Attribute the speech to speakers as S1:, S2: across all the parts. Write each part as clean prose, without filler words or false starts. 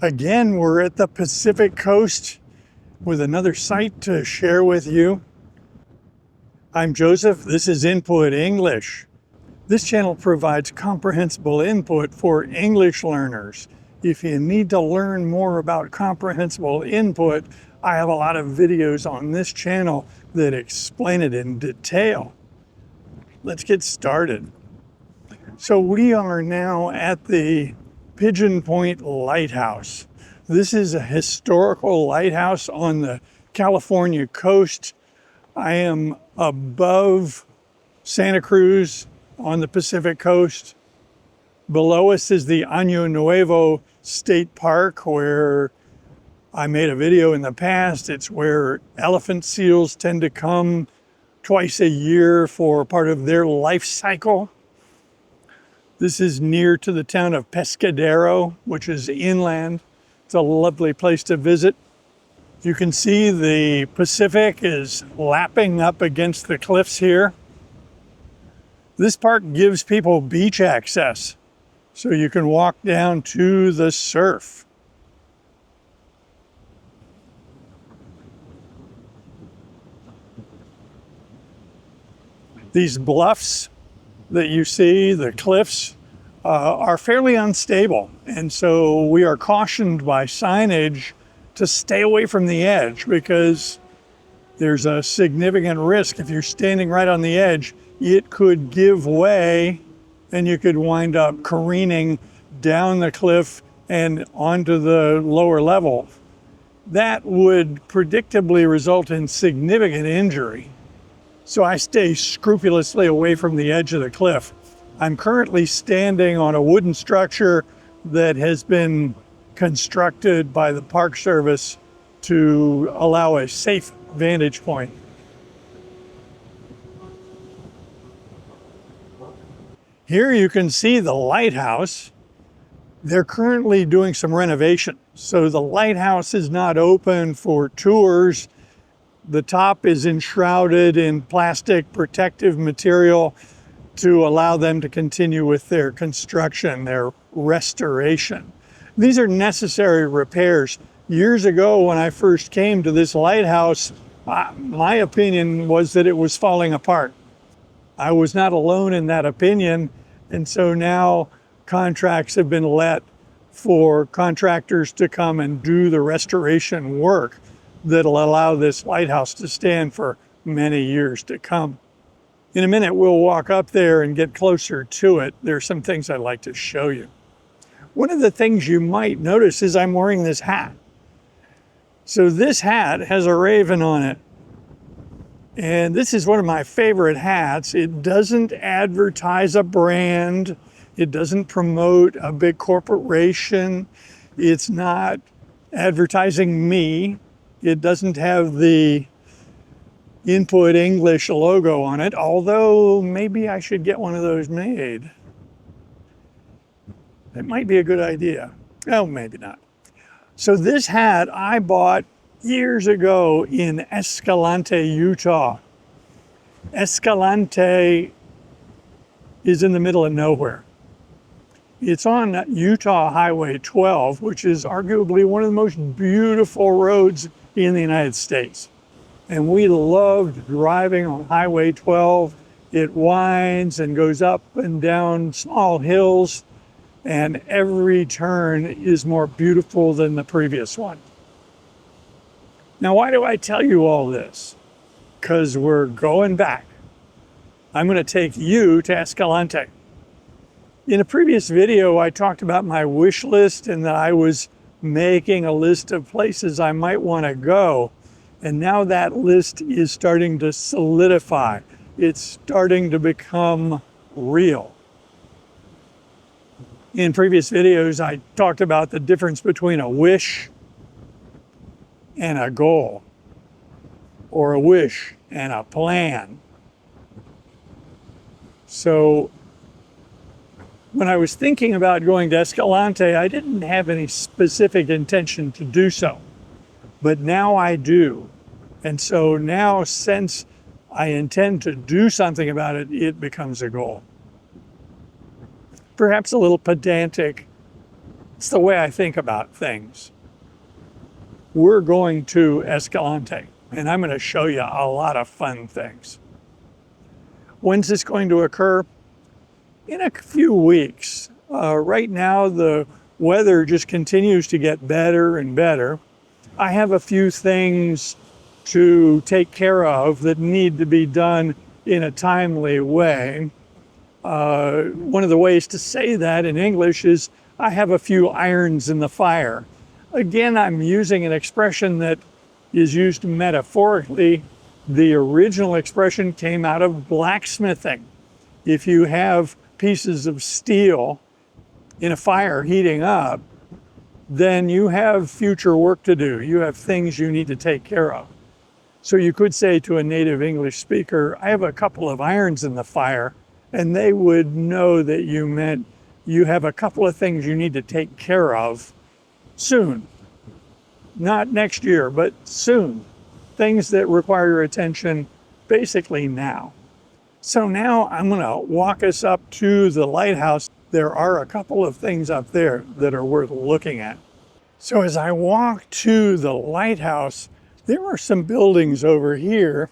S1: Again, we're at the Pacific Coast with another site to share with you. I'm Joseph. This is Input English. This channel provides comprehensible input for English learners. If you need to learn more about comprehensible input, I have a lot of videos on this channel that explain it in detail. Let's get started. So we are now at the Pigeon Point Lighthouse. This is a historical lighthouse on the California coast. I am above Santa Cruz on the Pacific coast. Below us is the Año Nuevo State Park, where I made a video in the past. It's where elephant seals tend to come twice a year for part of their life cycle. This is near to the town of Pescadero, which is inland. It's a lovely place to visit. You can see the Pacific is lapping up against the cliffs here. This park gives people beach access, so you can walk down to the surf. These bluffs that you see, the cliffs, are fairly unstable. And so we are cautioned by signage to stay away from the edge because there's a significant risk. If you're standing right on the edge, it could give way and you could wind up careening down the cliff and onto the lower level. That would predictably result in significant injury. So I stay scrupulously away from the edge of the cliff. I'm currently standing on a wooden structure that has been constructed by the Park Service to allow a safe vantage point. Here you can see the lighthouse. They're currently doing some renovation. So the lighthouse is not open for tours. The top is enshrouded in plastic protective material to allow them to continue with their construction, their restoration. These are necessary repairs. Years ago, when I first came to this lighthouse, my opinion was that it was falling apart. I was not alone in that opinion, and so now contracts have been let for contractors to come and do the restoration work that'll allow this lighthouse to stand for many years to come. In a minute, we'll walk up there and get closer to it. There are some things I'd like to show you. One of the things you might notice is I'm wearing this hat. So this hat has a raven on it. And this is one of my favorite hats. It doesn't advertise a brand. It doesn't promote a big corporation. It's not advertising me. It doesn't have the Input English logo on it, although maybe I should get one of those made. It might be a good idea. Oh, maybe not. So this hat I bought years ago in Escalante, Utah. Escalante is in the middle of nowhere. It's on Utah Highway 12, which is arguably one of the most beautiful roads in the United States. And we loved driving on Highway 12. It winds and goes up and down small hills, and every turn is more beautiful than the previous one. Now, why do I tell you all this? Because we're going back. I'm going to take you to Escalante. In a previous video, I talked about my wish list and that I was making a list of places I might want to go. And now that list is starting to solidify. It's starting to become real. In previous videos, I talked about the difference between a wish and a goal, or a wish and a plan. So when I was thinking about going to Escalante, I didn't have any specific intention to do so, but now I do. And so now, since I intend to do something about it, it becomes a goal. Perhaps a little pedantic It's the way I think about things. We're going to Escalante, and I'm going to show you a lot of fun things. When's this going to occur? In a few weeks. Right now, the weather just continues to get better and better. I have a few things to take care of that need to be done in a timely way. One of the ways to say that in English is I have a few irons in the fire. Again, I'm using an expression that is used metaphorically. The original expression came out of blacksmithing. If you have pieces of steel in a fire heating up, then you have future work to do. You have things you need to take care of. So you could say to a native English speaker, I have a couple of irons in the fire, and they would know that you meant you have a couple of things you need to take care of soon. Not next year, but soon. Things that require your attention basically now. So now I'm going to walk us up to the lighthouse. There are a couple of things up there that are worth looking at. So as I walk to the lighthouse, there are some buildings over here,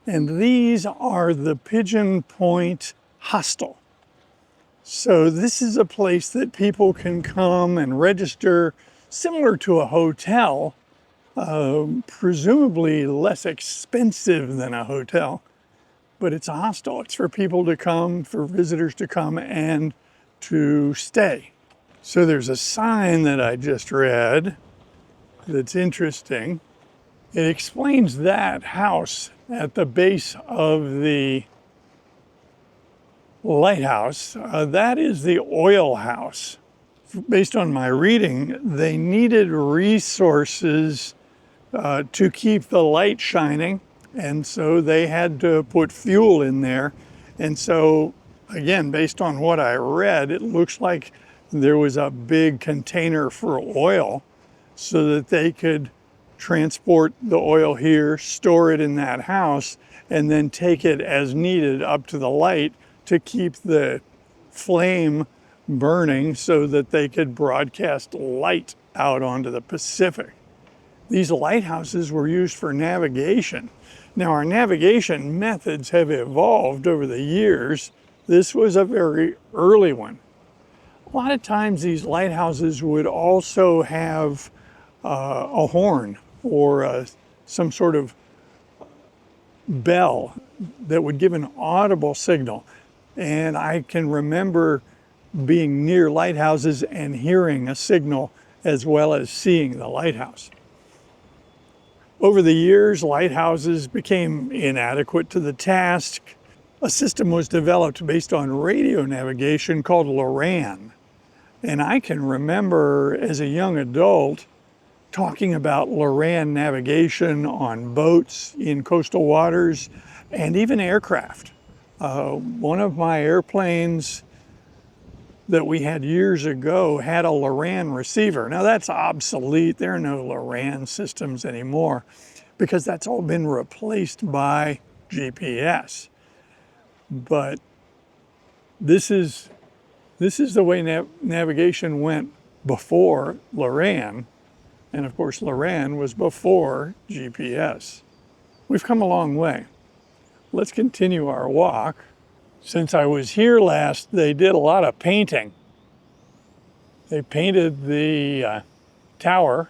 S1: and these are the Pigeon Point Hostel. So this is a place that people can come and register, similar to a hotel, presumably less expensive than a hotel, but it's a hostel. It's for people to come, for visitors to come and to stay. So there's a sign that I just read that's interesting. It explains that house at the base of the lighthouse. That is the oil house. Based on my reading, they needed resources to keep the light shining, and so they had to put fuel in there. And so, again, based on what I read, it looks like there was a big container for oil so that they could transport the oil here, store it in that house, and then take it as needed up to the light to keep the flame burning so that they could broadcast light out onto the Pacific. These lighthouses were used for navigation. Now, our navigation methods have evolved over the years. This was a very early one. A lot of times these lighthouses would also have a horn or some sort of bell that would give an audible signal. And I can remember being near lighthouses and hearing a signal as well as seeing the lighthouse. Over the years, lighthouses became inadequate to the task. A system was developed based on radio navigation called LORAN. And I can remember as a young adult talking about LORAN navigation on boats in coastal waters and even aircraft. One of my airplanes that we had years ago had a LORAN receiver. Now that's obsolete. There are no LORAN systems anymore because that's all been replaced by GPS. But this is the way navigation went before LORAN. And of course, LORAN was before GPS. We've come a long way. Let's continue our walk. Since I was here last, they did a lot of painting. They painted the tower,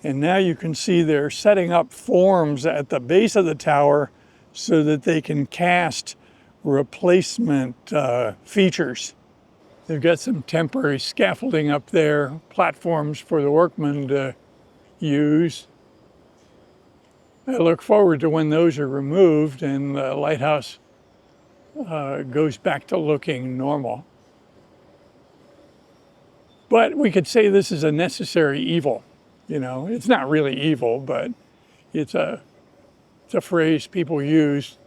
S1: and now you can see they're setting up forms at the base of the tower so that they can cast replacement features. They've got some temporary scaffolding up there, platforms for the workmen to use. I look forward to when those are removed and the lighthouse goes back to looking normal. But we could say this is a necessary evil. You know, it's not really evil, but it's a phrase people use.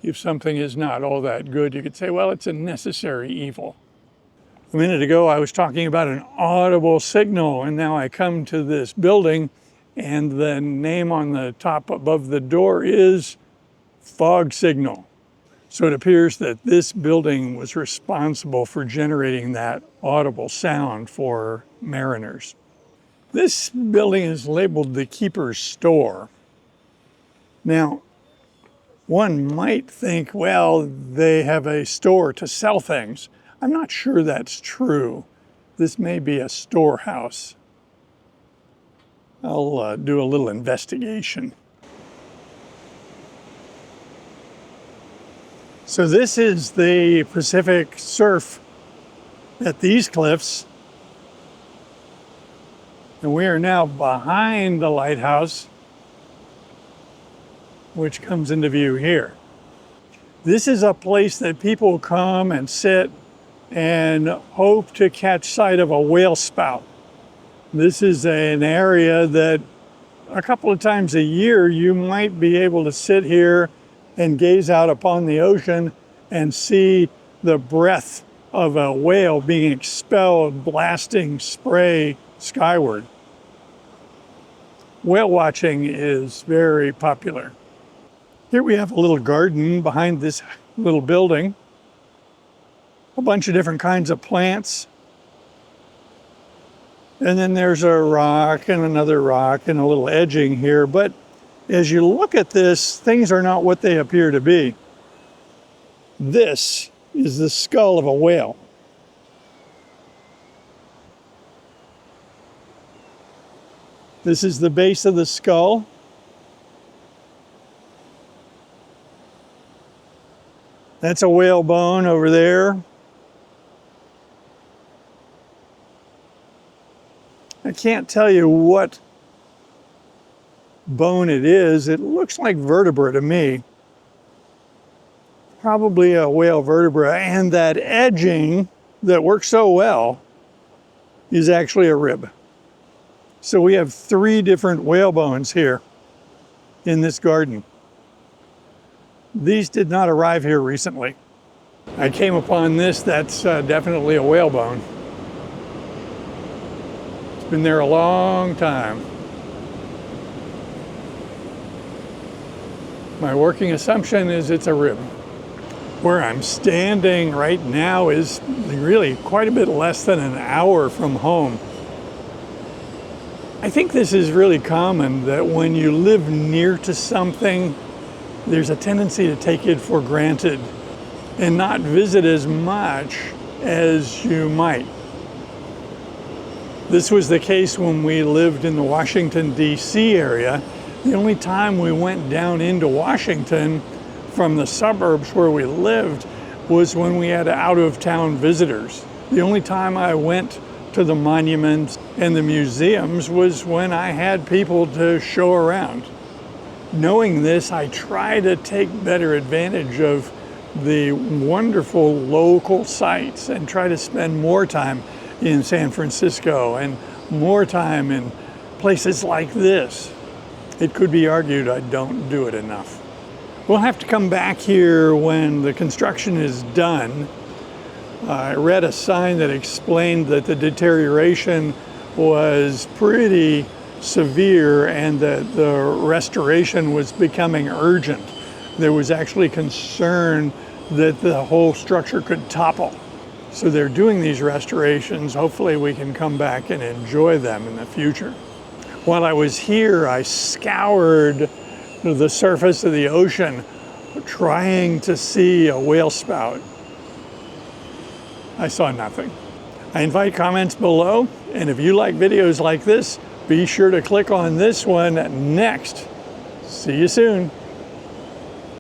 S1: If something is not all that good, you could say, well, it's a necessary evil. A minute ago, I was talking about an audible signal, and now I come to this building, and the name on the top above the door is fog signal. So it appears that this building was responsible for generating that audible sound for mariners. This building is labeled the Keeper's Store. Now, one might think, well, they have a store to sell things. I'm not sure that's true. This may be a storehouse. I'll do a little investigation. So this is the Pacific surf at these cliffs. And we are now behind the lighthouse, which comes into view here. This is a place that people come and sit and hope to catch sight of a whale spout. This is an area that a couple of times a year you might be able to sit here and gaze out upon the ocean and see the breath of a whale being expelled, blasting spray skyward. Whale watching is very popular. Here we have a little garden behind this little building. A bunch of different kinds of plants. And then there's a rock and another rock and a little edging here. But as you look at this, things are not what they appear to be. This is the skull of a whale. This is the base of the skull. That's a whale bone over there. I can't tell you what bone it is. It looks like vertebra to me. Probably a whale vertebra. And that edging that works so well is actually a rib. So we have 3 different whale bones here in this garden. These did not arrive here recently. I came upon this, that's definitely a whale bone. It's been there a long time. My working assumption is it's a rib. Where I'm standing right now is really quite a bit less than an hour from home. I think this is really common, that when you live near to something, there's a tendency to take it for granted and not visit as much as you might. This was the case when we lived in the Washington, D.C. area. The only time we went down into Washington from the suburbs where we lived was when we had out-of-town visitors. The only time I went to the monuments and the museums was when I had people to show around. Knowing this, I try to take better advantage of the wonderful local sites and try to spend more time in San Francisco and more time in places like this. It could be argued I don't do it enough. We'll have to come back here when the construction is done. I read a sign that explained that the deterioration was pretty severe and that the restoration was becoming urgent. There was actually concern that the whole structure could topple. So they're doing these restorations. Hopefully we can come back and enjoy them in the future. While I was here, I scoured the surface of the ocean trying to see a whale spout. I saw nothing. I invite comments below, and if you like videos like this, be sure to click on this one next. See you soon.